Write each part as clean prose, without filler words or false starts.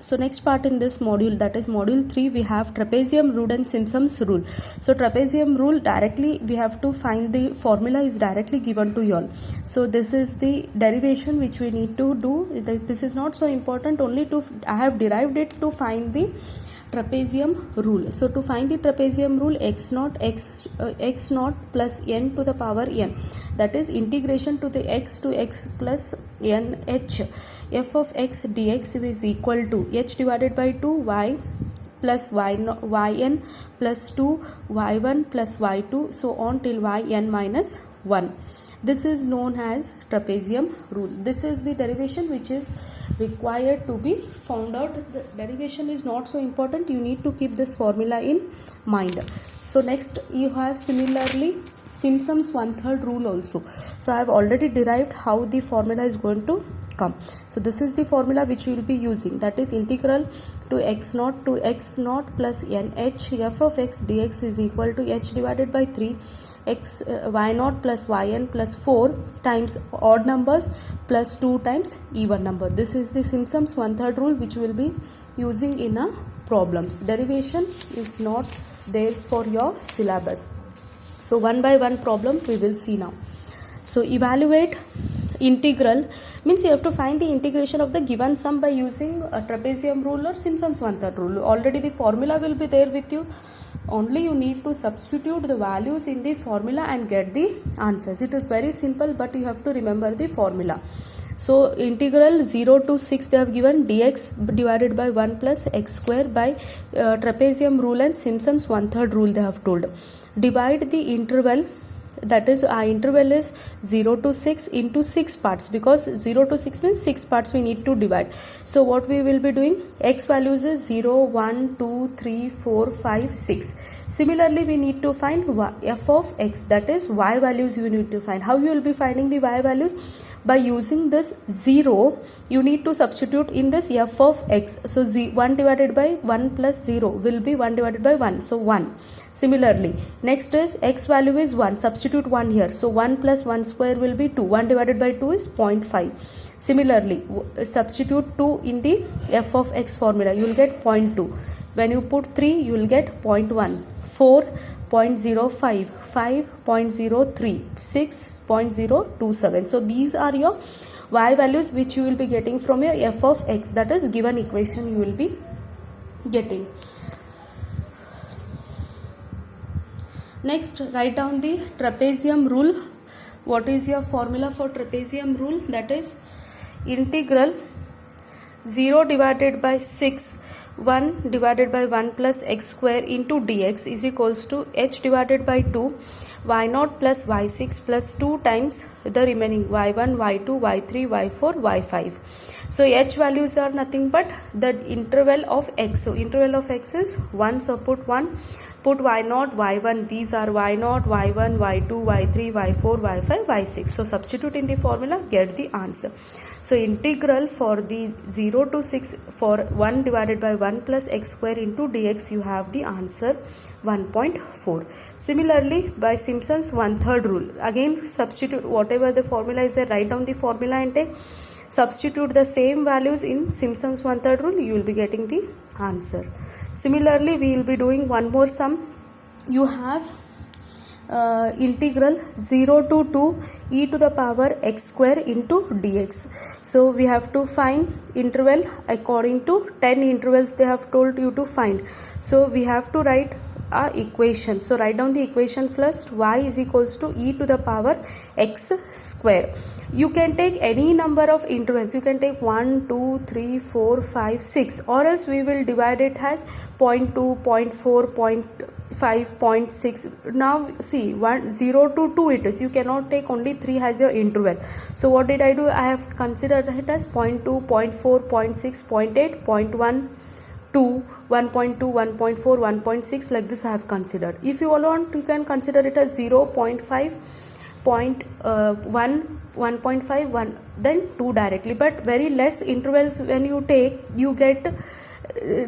So next part in this module, that is module 3, we have trapezium rule and Simpson's rule. So trapezium rule, directly we have to find the formula is directly given to you all. So this is the derivation which we need to do. This is not so important, only to I have derived it to find the trapezium rule. So to find the trapezium rule, x naught plus n to the power n, that is integration to the x plus n h f of x dx is equal to h divided by 2 y plus yn plus 2 y1 plus y2 so on till yn minus 1. This is known as trapezium rule. This is the derivation which is required to be found out. The derivation is not so important, you need to keep this formula in mind. So next you have similarly Simpson's 1/3 rule also. So I have already derived how the formula is going to come. So this is the formula which you will be using, that is integral to x naught plus n h f of x dx is equal to h divided by 3 x y naught plus yn plus 4 times odd numbers plus 2 times even number. This is the Simpson's 1/3 rule which we will be using in a problems. Derivation is not there for your syllabus. So one by one problem we will see now. So evaluate integral means you have to find the integration of the given sum by using a trapezium rule or Simpson's 1/3 rule. Already the formula will be there with you. Only you need to substitute the values in the formula and get the answers. It is very simple, but you have to remember the formula. So integral 0 to 6 they have given dx divided by 1 plus x square by trapezium rule and Simpson's 1/3 rule they have told. Divide the interval, that is our interval is 0 to 6 into 6 parts, because 0 to 6 means 6 parts we need to divide. So what we will be doing, x values is 0 1 2 3 4 5 6. Similarly we need to find f of x, that is y values you need to find. How you will be finding the y values? By using this 0 you need to substitute in this f of x. So 1 divided by 1 plus 0 will be 1 divided by 1, so 1. Similarly, next is x value is 1, substitute 1 here. So 1 plus 1 square will be 2. 1 divided by 2 is 0.5. Similarly, substitute 2 in the f of x formula. You will get 0.2. When you put 3, you will get 0.1. 4, 0.05. 5, 0.03. 6, 0.027. So these are your y values which you will be getting from your f of x. That is given equation you will be getting. Next, write down the trapezium rule. What is your formula for trapezium rule? That is integral 0 divided by 6 1 divided by 1 plus x square into dx is equals to h divided by 2 y naught plus y6 plus 2 times the remaining y1 y2 y3 y4 y5. So h values are nothing but the interval of x. So interval of x is 1, so put 1. Put y naught, y1, these are y naught, y1, y2, y3, y4, y5, y6. So substitute in the formula, get the answer. So integral for the 0 to 6 for 1 divided by 1 plus x square into dx, you have the answer 1.4. Similarly, by Simpson's 1/3 rule, again substitute whatever the formula is there, write down the formula and take, substitute the same values in Simpson's 1/3 rule, you will be getting the answer. Similarly, we will be doing one more sum. You have integral 0 to 2 e to the power x square into dx. So we have to find interval according to 10 intervals they have told you to find. So we have to write a equation. So write down the equation first. Y is equals to e to the power x square. You can take any number of intervals. You can take 1, 2, 3, 4, 5, 6, or else we will divide it as 0.2, 0.4, 0.5, 0.6. Now see, 0 to 2 it is. You cannot take only 3 as your interval. So what did I do? I have considered it as 0.2, 0.4, 0.6, 0.8, 0.1, 2, 1.2, 1.4, 1.6, like this I have considered. If you want, you can consider it as 0, 0.5, 0.1, 1.5, 1, then 2 directly. But very less intervals when you take, you get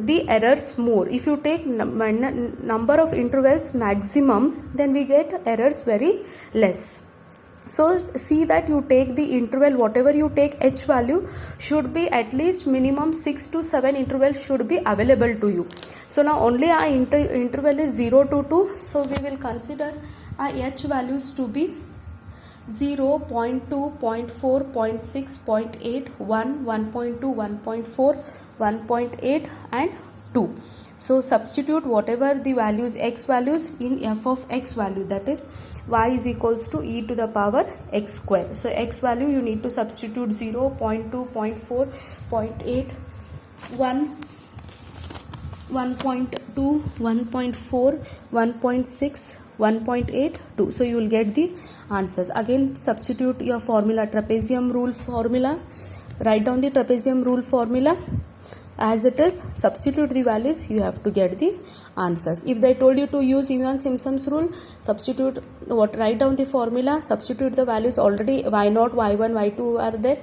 the errors more. If you take number of intervals maximum, then we get errors very less. So see that you take the interval, whatever you take h value should be at least minimum 6 to 7 intervals should be available to you. So now only our interval is 0 to 2. So we will consider our h values to be 0, 0.2, 0.4, 0.6, 0.8, 1, 1.2, 1.4, 1.8 and 2. So substitute whatever the values x values in f of x value, that is y is equals to e to the power x square. So x value you need to substitute 0, 0.2, 0.4, 0.8, 1, 1.2, 1.4, 1.6, 1.8, 2. So you will get the answers. Again substitute your formula, trapezium rule formula. Write down the trapezium rule formula as it is, substitute the values, you have to get the answers. If they told you to use Evans-Simpson's rule, substitute what, write down the formula, substitute the values, already y0, y1, y2 are there,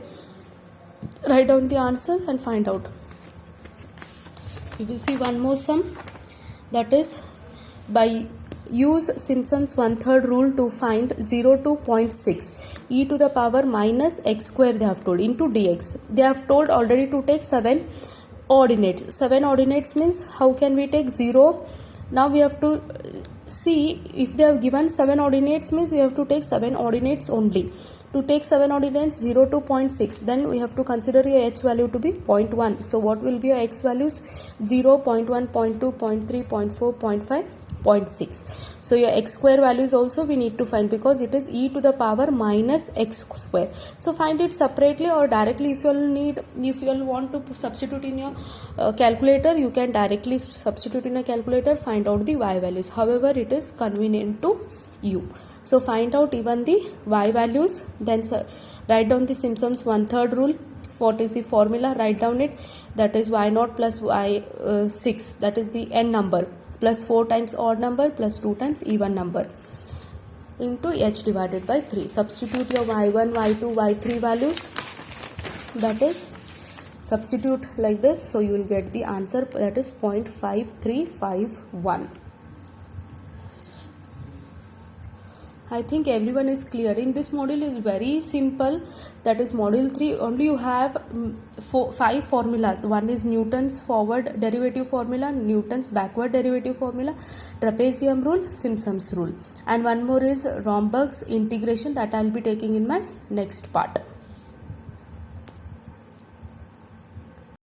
write down the answer and find out. You will see one more sum, that is by use Simpson's 1/3 rule to find 0 to 0.6 e to the power minus x square they have told into dx. They have told already to take 7 ordinates. 7 ordinates means how can we take 0? Now we have to see if they have given 7 ordinates means we have to take 7 ordinates only. To take 7 ordinates 0 to 0.6, then we have to consider your h value to be 0.1. So what will be your x values? 0, 0.1, 0.2, 0.3, 0.4, 0.5, 0.6. So your x square values also we need to find because it is e to the power minus x square. So find it separately or directly. If you all want to substitute in your calculator, you can directly substitute in a calculator, find out the y values. However, it is convenient to you. So find out even the y values, then write down the Simpson's 1/3 rule. What is the formula? Write down it. That is y0 plus y6, that is the n number, plus 4 times odd number plus 2 times even number into h divided by 3. Substitute your y1, y2, y3 values, that is substitute like this. So you will get the answer, that is 0.5351. I think everyone is clear. In this module is very simple, that is module 3. Only you have 5 formulas. One is Newton's forward derivative formula, Newton's backward derivative formula, trapezium rule, Simpson's rule, and one more is Romberg's integration, that I will be taking in my next part.